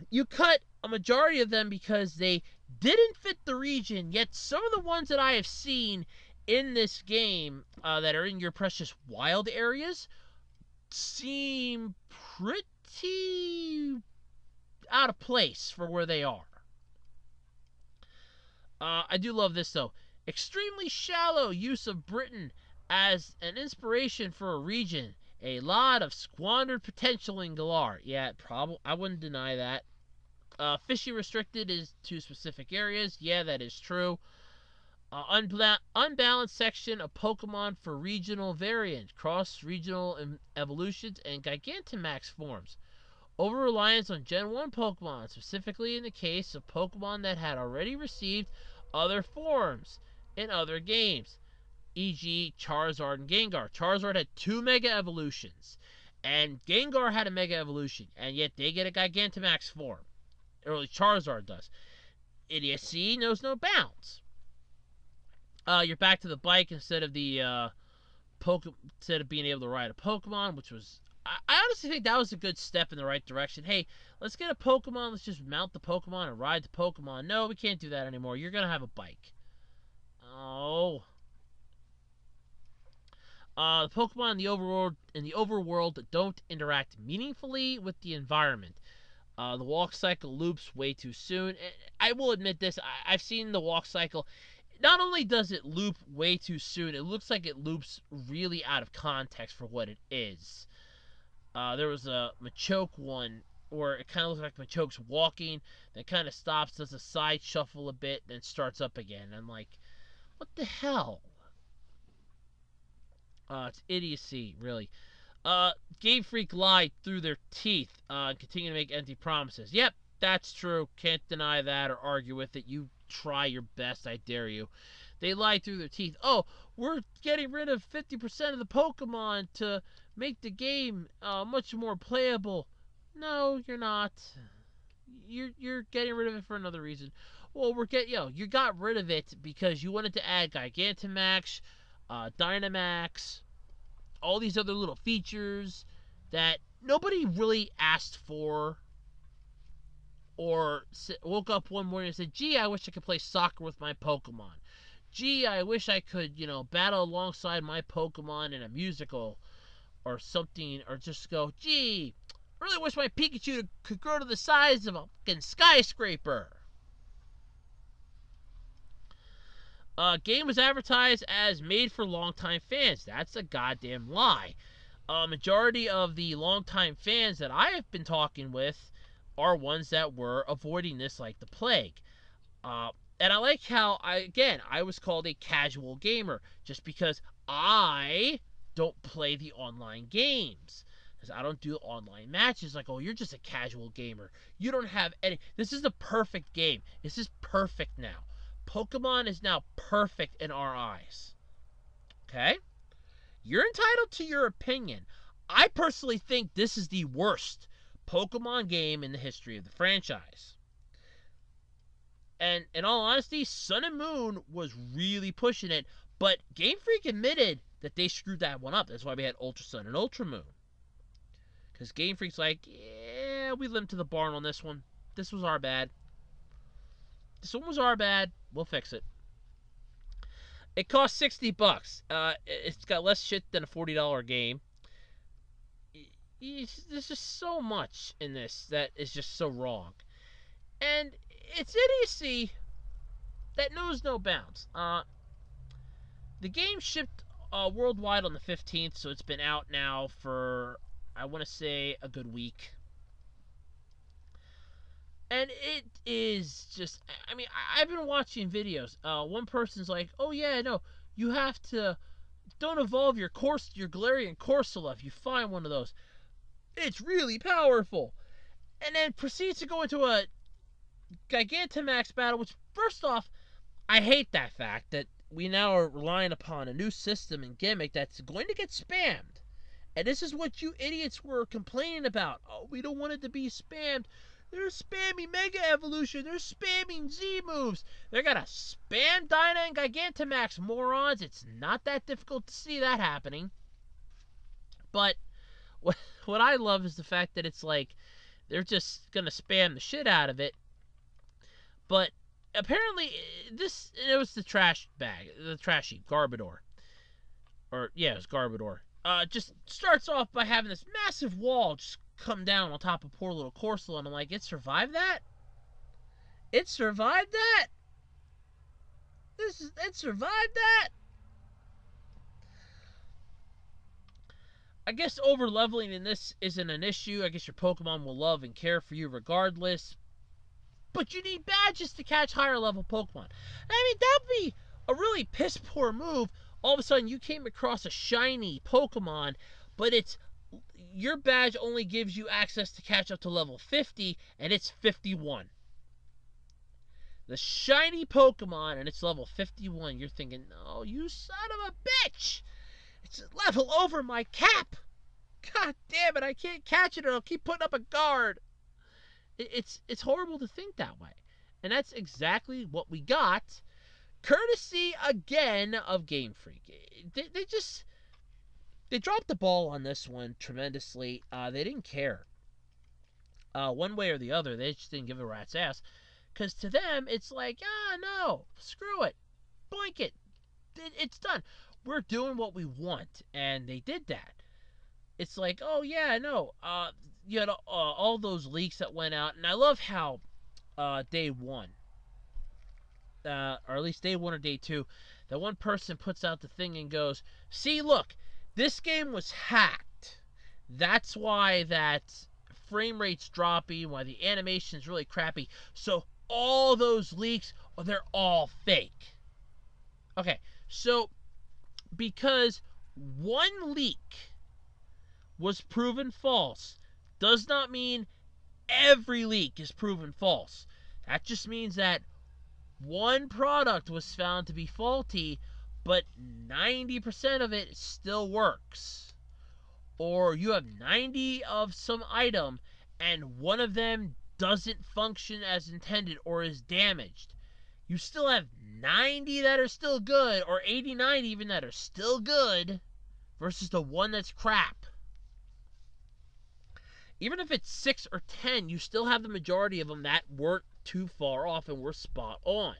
You cut a majority of them because they didn't fit the region, yet some of the ones that I have seen in this game that are in your precious wild areas seem pretty out of place for where they are. I do love this, though. Extremely shallow use of Britain As an inspiration for a region, a lot of squandered potential in Galar. Yeah, I wouldn't deny that. Fishing restricted is to specific areas. Yeah, that is true. Unbalanced section of Pokemon for regional variant, cross-regional evolutions, and Gigantamax forms. Over-reliance on Gen 1 Pokemon, specifically in the case of Pokemon that had already received other forms in other games, e.g. Charizard and Gengar. Charizard had 2 Mega Evolutions, and Gengar had a Mega Evolution, and yet they get a Gigantamax form. Or Charizard does. Idiocy knows no bounds. You're back to the bike instead of the instead of being able to ride a Pokemon, which was I honestly think that was a good step in the right direction. Hey, let's get a Pokemon. Let's just mount the Pokemon and ride the Pokemon. No, we can't do that anymore. You're gonna have a bike. Oh. The Pokemon in the overworld don't interact meaningfully with the environment. The walk cycle loops way too soon. I will admit this. I've seen the walk cycle. Not only does it loop way too soon, it looks like it loops really out of context for what it is. There was a Machoke one where it kind of looks like Machoke's walking, then kind of stops, does a side shuffle a bit, then starts up again. I'm like, what the hell? It's idiocy, really. Game Freak lied through their teeth, continue to make empty promises. Yep, that's true. Can't deny that or argue with it. You try your best, I dare you. They lied through their teeth. Oh, we're getting rid of 50% of the Pokemon to make the game much more playable. No, you're not. You're getting rid of it for another reason. Well, you got rid of it because you wanted to add Gigantamax, Dynamax, all these other little features that nobody really asked for or woke up one morning and said, gee, I wish I could play soccer with my Pokemon. Gee, I wish I could, battle alongside my Pokemon in a musical or something, or just go, gee, I really wish my Pikachu could grow to the size of a fucking skyscraper. Game was advertised as made for longtime fans. That's a goddamn lie. Majority of the longtime fans that I have been talking with are ones that were avoiding this like the plague. And I like how, I was called a casual gamer just because I don't play the online games. Because I don't do online matches. Like, oh, you're just a casual gamer. You don't have any. This is the perfect game. This is perfect now. Pokemon is now perfect in our eyes. Okay? You're entitled to your opinion. I personally think this is the worst Pokemon game in the history of the franchise. And in all honesty, Sun and Moon was really pushing it, but Game Freak admitted that they screwed that one up. That's why we had Ultra Sun and Ultra Moon. Because Game Freak's like, yeah, we limped to the barn on this one. This was our bad. This one was our bad. We'll fix it. It cost $60. It's got less shit than a $40 game. There's just so much in this that is just so wrong. And it's idiocy that knows no bounds. The game shipped worldwide on the 15th, so it's been out now for, I want to say, a good week. And it is just, I mean, I've been watching videos. One person's like, oh yeah, no, you have to, don't evolve your Galarian Corsola if you find one of those. It's really powerful. And then proceeds to go into a Gigantamax battle, which, first off, I hate that fact that we now are relying upon a new system and gimmick that's going to get spammed. And this is what you idiots were complaining about. Oh, we don't want it to be spammed. They're spamming Mega Evolution. They're spamming Z moves. They're gonna spam Dyna and Gigantamax, morons. It's not that difficult to see that happening. But what I love is the fact that it's like they're just gonna spam the shit out of it. But apparently, it was the trash bag, the trashy Garbodor. Or yeah, it was Garbodor. Just starts off by having this massive wall just come down on top of poor little Corsola, and I'm like, it survived that? It survived that? It survived that? I guess over leveling in this isn't an issue. I guess your Pokemon will love and care for you regardless. But you need badges to catch higher level Pokemon. I mean, that would be a really piss poor move. All of a sudden, you came across a shiny Pokemon, but your badge only gives you access to catch up to level 50, and it's 51. The shiny Pokemon, and it's level 51. You're thinking, no, you son of a bitch! It's a level over my cap! God damn it, I can't catch it or I'll keep putting up a guard. It's horrible to think that way. And that's exactly what we got, courtesy again of Game Freak. They dropped the ball on this one tremendously. They didn't care one way or the other. They just didn't give a rat's ass. Because to them, it's like, no, screw it. Boink it. It's done. We're doing what we want. And they did that. It's like, oh, yeah, no. You had all those leaks that went out. And I love how day one, or at least day one or day two, that one person puts out the thing and goes, see, look, this game was hacked. That's why that frame rate's dropping, why the animation's really crappy. So all those leaks, they're all fake. Okay, so because one leak was proven false does not mean every leak is proven false. That just means that one product was found to be faulty, but 90% of it still works. Or you have 90 of some item and one of them doesn't function as intended or is damaged. You still have 90 that are still good, or 89 even that are still good, versus the one that's crap. Even if it's 6 or 10, you still have the majority of them that weren't too far off and were spot on.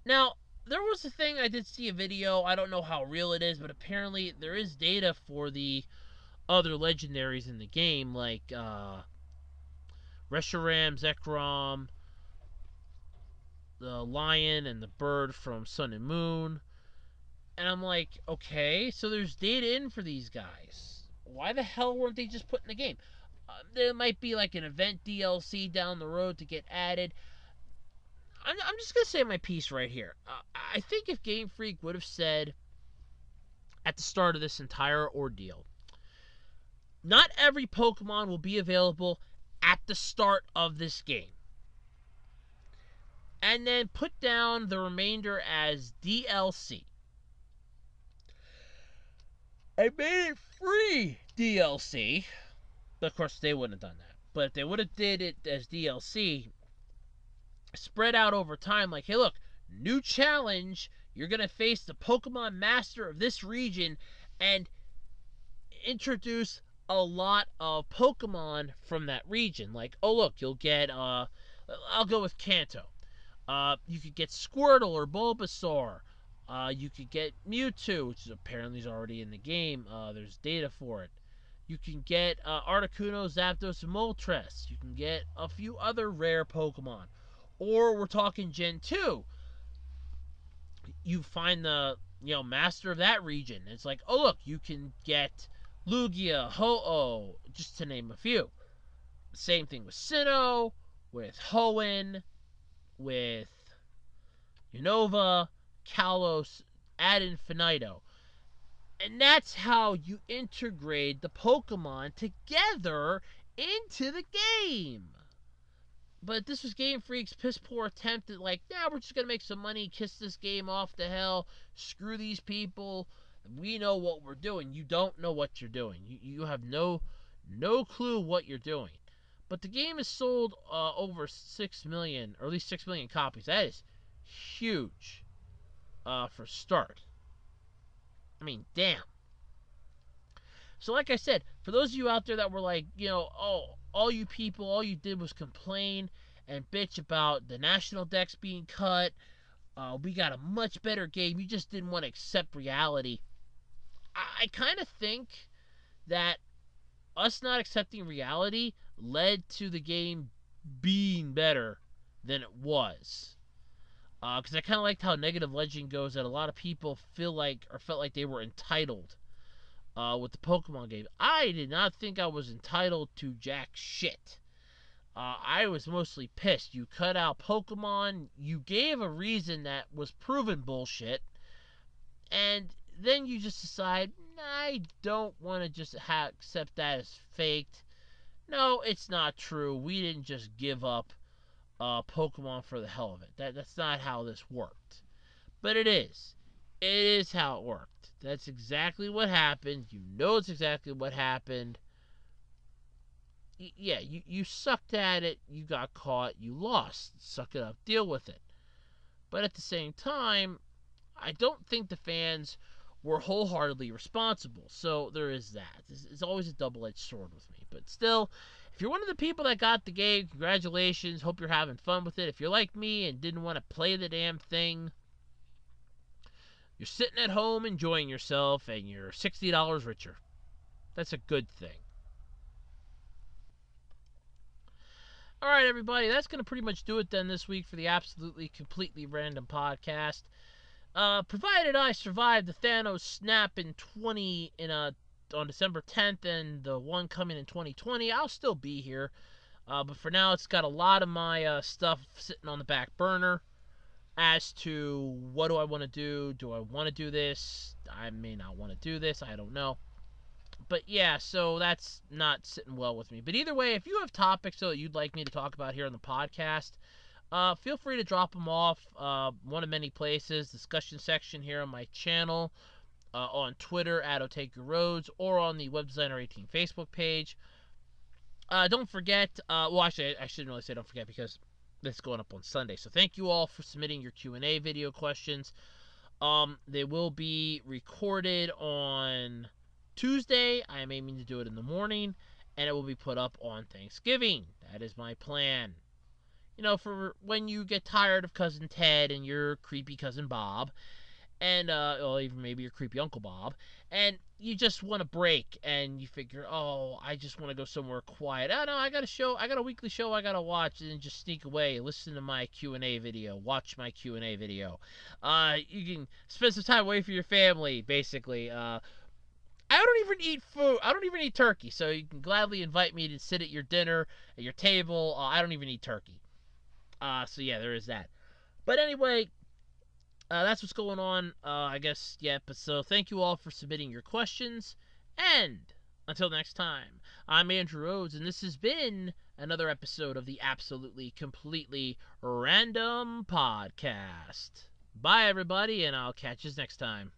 Now, there was a thing, I did see a video, I don't know how real it is, but apparently there is data for the other legendaries in the game, like Reshiram, Zekrom, the lion, and the bird from Sun and Moon. And I'm like, okay, so there's data in for these guys. Why the hell weren't they just put in the game? There might be like an event DLC down the road to get added. I'm just going to say my piece right here. I think if Game Freak would have said at the start of this entire ordeal, not every Pokemon will be available at the start of this game, and then put down the remainder as DLC. I made it free DLC, but of course they wouldn't have done that. But if they would have did it as DLC, spread out over time, like, hey, look, new challenge, you're going to face the Pokemon Master of this region, and introduce a lot of Pokemon from that region. Like, oh, look, you'll get, I'll go with Kanto. You could get Squirtle or Bulbasaur. You could get Mewtwo, which is apparently is already in the game. There's data for it. You can get Articuno, Zapdos, and Moltres. You can get a few other rare Pokemon. Or we're talking Gen 2. You find the master of that region. It's like, oh look, you can get Lugia, Ho-Oh, just to name a few. Same thing with Sinnoh, with Hoenn, with Unova, Kalos, ad infinitum. And that's how you integrate the Pokemon together into the game. But this was Game Freak's piss poor attempt at like, we're just going to make some money, kiss this game off to hell, screw these people. We know what we're doing. You don't know what you're doing. You have no clue what you're doing. But the game has sold over 6 million, or at least 6 million copies. That is huge for start. I mean, damn. So like I said, for those of you out there that were like, all you people, all you did was complain and bitch about the national decks being cut. We got a much better game. You just didn't want to accept reality. I kind of think that us not accepting reality led to the game being better than it was. Because I kind of liked how Negative Legend goes, that a lot of people felt like they were entitled with the Pokemon game. I did not think I was entitled to jack shit. I was mostly pissed. You cut out Pokemon, you gave a reason that was proven bullshit, and then you just decide, I don't want to just accept that as faked. No, it's not true. We didn't just give up Pokemon for the hell of it. That's not how this worked. But it is. It is how it worked. That's exactly what happened. You know it's exactly what happened. Yeah, you sucked at it. You got caught. You lost. Suck it up. Deal with it. But at the same time, I don't think the fans were wholeheartedly responsible. So there is that. It's always a double-edged sword with me. But still, if you're one of the people that got the game, congratulations. Hope you're having fun with it. If you're like me and didn't want to play the damn thing, you're sitting at home enjoying yourself and you're $60 richer. That's a good thing. Alright, everybody, that's going to pretty much do it then this week for the Absolutely Completely Random podcast. Provided I survive the Thanos snap on December 10th and the one coming in 2020, I'll still be here. But for now, it's got a lot of my stuff sitting on the back burner as to what do I want to do. Do I want to do this? I may not want to do this. I don't know. But yeah, so that's not sitting well with me. But either way, if you have topics that you'd like me to talk about here on the podcast, feel free to drop them off. One of many places, discussion section here on my channel, on Twitter at OtakuRoads, or on the Web Designer 18 Facebook page. Don't forget, well, actually, I shouldn't really say don't forget because this is going up on Sunday. So thank you all for submitting your Q&A video questions. They will be recorded on Tuesday. I am aiming to do it in the morning, and it will be put up on Thanksgiving. That is my plan. You know, for when you get tired of Cousin Ted and your creepy Cousin Bob, and or even maybe your creepy Uncle Bob, and you just want to break, and you figure, oh, I just want to go somewhere quiet. Oh no, I got a weekly show I gotta watch, and just sneak away, listen to my Q&A video, watch my Q&A video. You can spend some time away from your family, basically. I don't even eat food. I don't even eat turkey, so you can gladly invite me to sit at your dinner, at your table. I don't even eat turkey. So yeah, there is that. But anyway, that's what's going on, I guess, yeah. But so thank you all for submitting your questions. And until next time, I'm Andrew Rhodes, and this has been another episode of the Absolutely Completely Random Podcast. Bye, everybody, and I'll catch you next time.